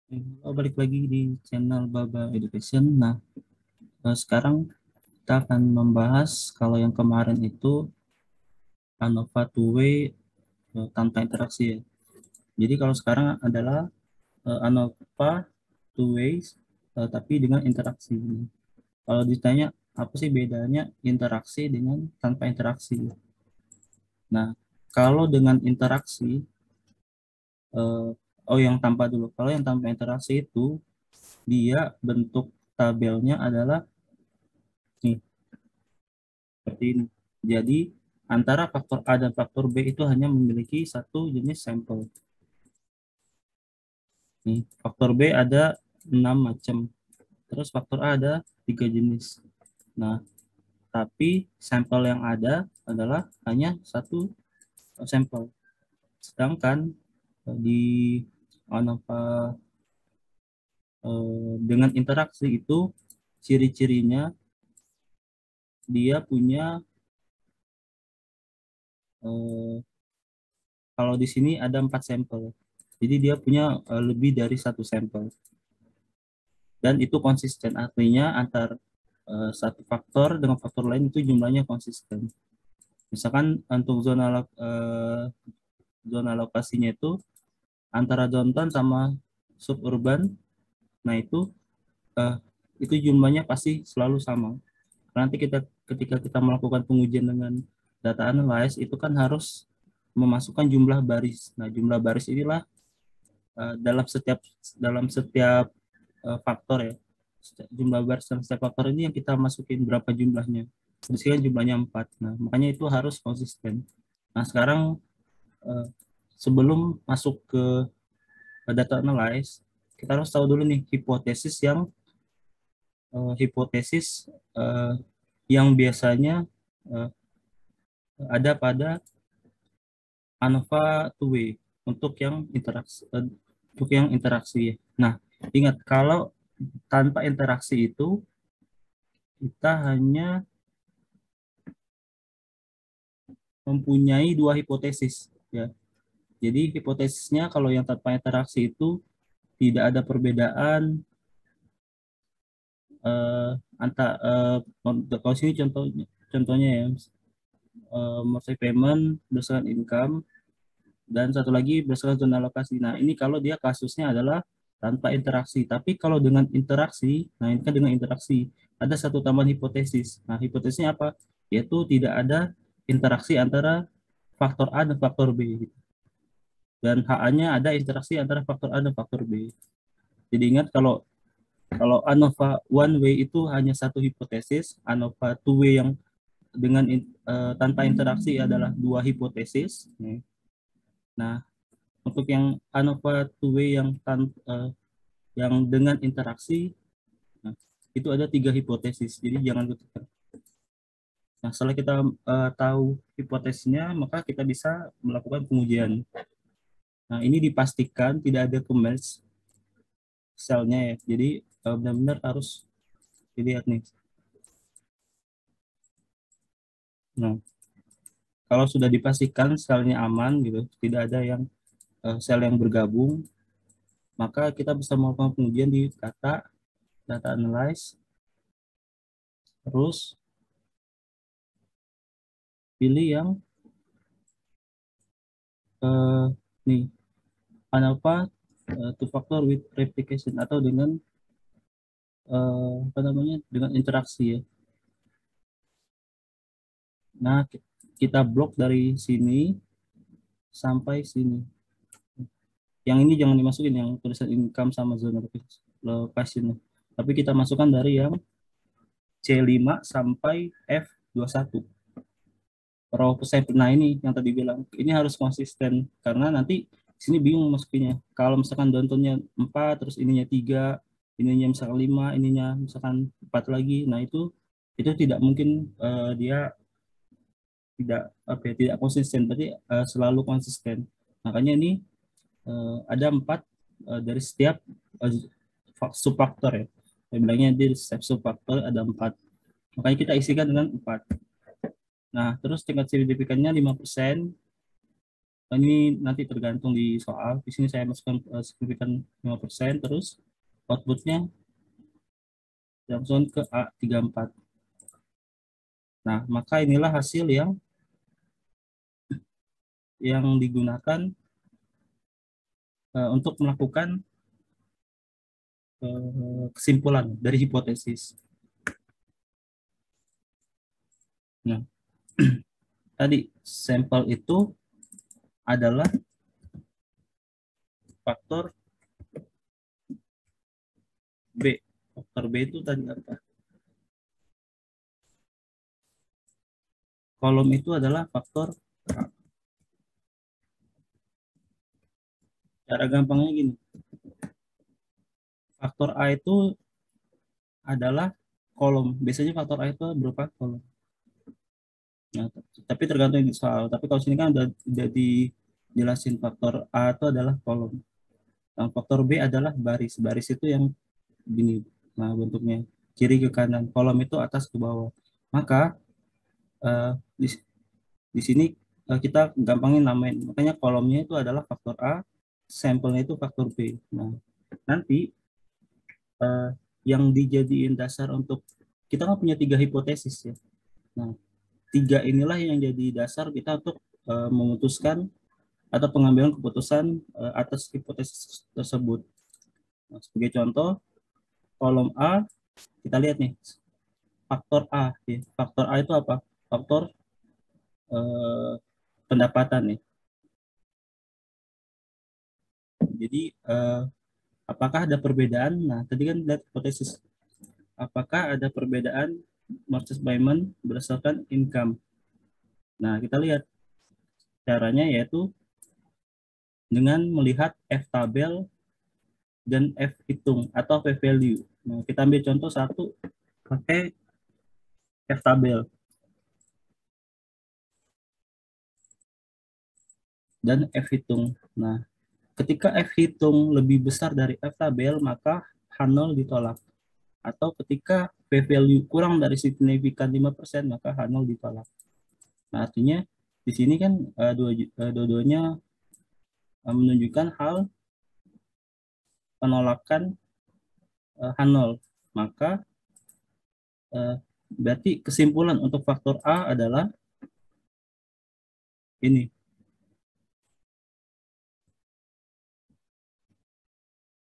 Balik lagi di channel Baba Education. Nah, sekarang kita akan membahas kalau yang kemarin itu ANOVA two-way tanpa interaksi ya. Jadi kalau sekarang adalah ANOVA two-way tapi dengan interaksi. Kalau ditanya apa sih bedanya interaksi dengan tanpa interaksi? Nah, kalau dengan interaksi, eh, oh yang tanpa dulu. Kalau yang tanpa interaksi itu dia bentuk tabelnya adalah nih seperti ini. Jadi antara faktor A dan faktor B itu hanya memiliki satu jenis sampel. Nih, faktor B ada 6 macam. Terus faktor A ada 3 jenis. Nah, tapi sampel yang ada adalah hanya satu sampel. Sedangkan di ANOVA dengan interaksi itu ciri-cirinya dia punya eh, kalau di sini ada 4 sampel. Jadi dia punya lebih dari satu sampel. Dan itu konsisten, artinya antar satu faktor dengan faktor lain itu jumlahnya konsisten. Misalkan untuk zona lokasinya itu antara downtown sama suburban, nah uh, itu jumlahnya pasti selalu sama. Nanti ketika kita melakukan pengujian dengan data analyze itu kan harus memasukkan jumlah baris. Nah, jumlah baris inilah dalam setiap faktor ya. Jumlah baris dalam setiap faktor ini yang kita masukin berapa jumlahnya. Di sini kan jumlahnya 4. Nah, makanya itu harus konsisten. Nah, sekarang eh, sebelum masuk ke data analyze, kita harus tahu dulu nih hipotesis eh, yang biasanya eh, ada pada ANOVA two-way untuk yang interaksi. Nah, ingat kalau tanpa interaksi itu kita hanya mempunyai dua hipotesis ya. Jadi hipotesisnya kalau yang tanpa interaksi itu tidak ada perbedaan eh, antara kalau sini contohnya ya monthly payment berdasarkan income dan satu lagi berdasarkan zona alokasi. Nah, ini kalau dia kasusnya adalah tanpa interaksi. Tapi kalau dengan interaksi, nah ini kan dengan interaksi ada satu tambahan hipotesis. Nah, hipotesisnya apa? Yaitu tidak ada interaksi antara faktor A dan faktor B. Dan HA-nya ada interaksi antara faktor A dan faktor B. Jadi ingat kalau kalau ANOVA one way itu hanya satu hipotesis, ANOVA two way yang tanpa interaksi adalah dua hipotesis. Nah, untuk yang ANOVA two way yang dengan interaksi, nah, itu ada tiga hipotesis. Jadi jangan lupa. Nah, setelah kita tahu hipotesisnya, maka kita bisa melakukan pengujian. Nah, ini dipastikan tidak ada kemerge selnya ya. Jadi benar-benar harus dilihat nih. Nah, kalau sudah dipastikan selnya aman gitu, tidak ada yang sel yang bergabung, maka kita bisa melakukan pengujian di data analyze, terus pilih yang eh, nih ANOVA two factor with replication atau dengan apa namanya dengan interaksi ya. Nah, kita blok dari sini sampai sini. Yang ini jangan dimasukin yang tulisan income sama zona location. Tapi kita masukkan dari yang C5 sampai F21. Raw percent. Nah, ini yang tadi bilang, ini harus konsisten karena nanti sini bingung masukinnya. Kalau misalkan downtownnya 4, terus ininya 3, ininya misalkan 5, ininya misalkan 4 lagi. Nah, itu tidak mungkin dia tidak konsisten, berarti selalu konsisten. Makanya ini ada 4 dari setiap subfaktor ya. Saya bilangnya di setiap subfaktor ada 4. Makanya kita isikan dengan 4. Nah, terus tingkat signifikannya 5%. Ini nanti tergantung di soal. Di sini saya masukkan signifikan 5%, terus outputnya langsung ke A34. Nah, maka inilah hasil yang digunakan untuk melakukan kesimpulan dari hipotesis. Nah, tadi sampel itu adalah faktor B. Faktor B itu tadi apa? Kolom itu adalah faktor A. Cara gampangnya gini. Faktor A itu adalah kolom. Biasanya faktor A itu berupa kolom. Nah, tapi tergantung di soal. Tapi kalau sini kan udah dijelasin faktor A itu adalah kolom. Nah, faktor B adalah baris. Baris itu yang gini. Nah, bentuknya kiri ke kanan. Kolom itu atas ke bawah. Maka eh, di, di sini kita gampangin namain. Makanya kolomnya itu adalah faktor A, sampelnya itu faktor B. Nah, nanti eh, yang dijadiin dasar untuk kita kan punya 3 hipotesis ya. Nah, 3 inilah yang jadi dasar kita untuk memutuskan atau pengambilan keputusan atas hipotesis tersebut. Nah, sebagai contoh, kolom A kita lihat nih faktor A. Ya. Faktor A itu apa? Faktor eh, pendapatan nih. Jadi apakah ada perbedaan? Nah, tadi kan lihat hipotesis. Apakah ada perbedaan Marcus payment berdasarkan income? Nah, kita lihat caranya yaitu dengan melihat F tabel dan F hitung atau F value. Nah, kita ambil contoh satu pakai F tabel dan F hitung. Nah, ketika F hitung lebih besar dari F tabel, maka H0 ditolak. Atau ketika P value kurang dari signifikan 5%, maka H0 ditolak. Nah, artinya di sini kan dua-duanya menunjukkan hal penolakan H0. Maka berarti kesimpulan untuk faktor A adalah ini.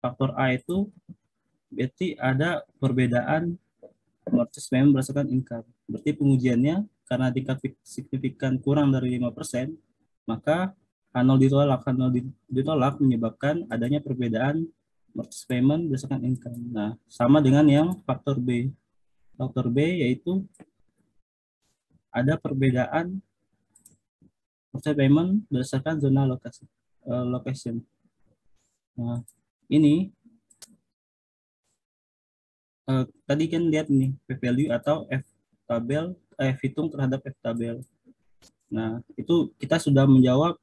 Faktor A itu berarti ada perbedaan purchase payment berdasarkan income. Berarti pengujiannya karena tingkat signifikan kurang dari 5%, maka H0 ditolak. H0 ditolak menyebabkan adanya perbedaan purchase payment berdasarkan income. Nah, sama dengan yang faktor B. Faktor B yaitu ada perbedaan purchase payment berdasarkan zona lokasi, location. Nah, ini tadi kan lihat nih P value atau F tabel, F hitung terhadap F tabel. Nah, itu kita sudah menjawab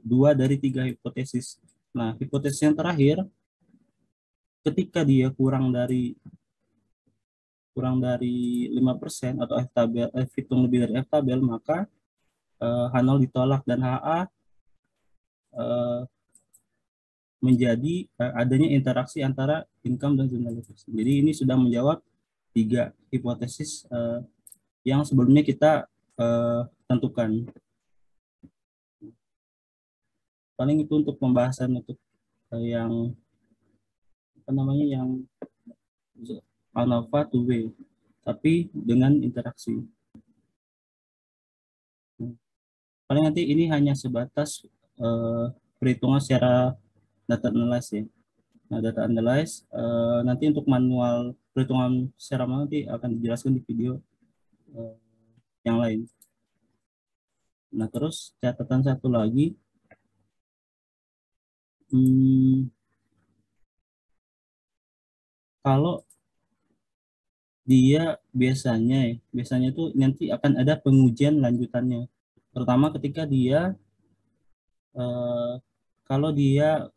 2 dari 3 hipotesis. Nah, hipotesis yang terakhir, ketika dia kurang dari 5% atau F tabel, F hitung lebih dari F tabel, maka H0 ditolak dan HA menjadi adanya interaksi antara income dan zona lokasi. Jadi ini sudah menjawab 3 hipotesis yang sebelumnya kita tentukan. Paling itu untuk pembahasan untuk yang apa namanya yang ANOVA to W, tapi dengan interaksi. Paling nanti ini hanya sebatas perhitungan secara data analysis ya. Nah, data analysis nanti untuk manual perhitungan secara manual nanti akan dijelaskan di video yang lain. Nah, terus catatan satu lagi, kalau dia biasanya itu nanti akan ada pengujian lanjutannya. Terutama ketika dia eh, kalau dia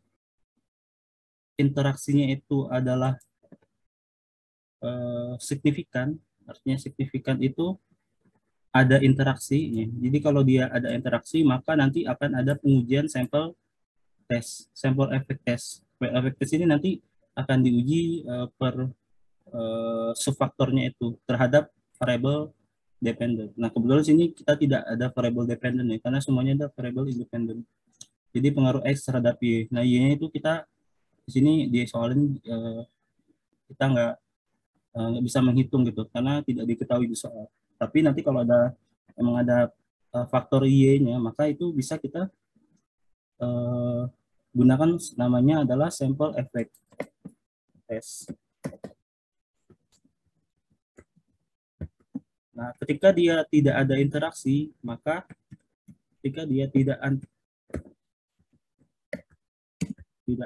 interaksinya itu adalah signifikan, artinya signifikan itu ada interaksinya. Jadi kalau dia ada interaksi, maka nanti akan ada pengujian sampel tes, sampel efek tes. Sampel efek tes ini nanti akan diuji per subfaktornya itu terhadap variable dependent. Nah, kebetulan sini kita tidak ada variable dependent ya, karena semuanya ada variable independent. Jadi pengaruh X terhadap Y. Nah, Y-nya itu kita di sini disoalin kita nggak bisa menghitung gitu, karena tidak diketahui di soal. Tapi nanti kalau emang ada faktor Y-nya, maka itu bisa kita uh, gunakan namanya adalah sample effect test. Nah, ketika dia tidak ada interaksi, maka ketika dia tidak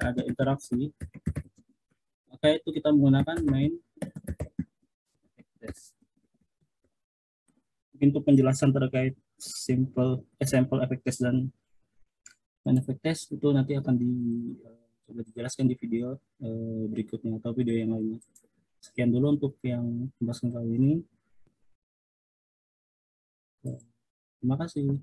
ada interaksi, maka itu kita menggunakan main test. Mungkin untuk penjelasan terkait sample effect test dan main effect test itu nanti akan coba dijelaskan di video berikutnya atau video yang lainnya. Sekian dulu untuk yang pembahasan kali ini. Terima kasih.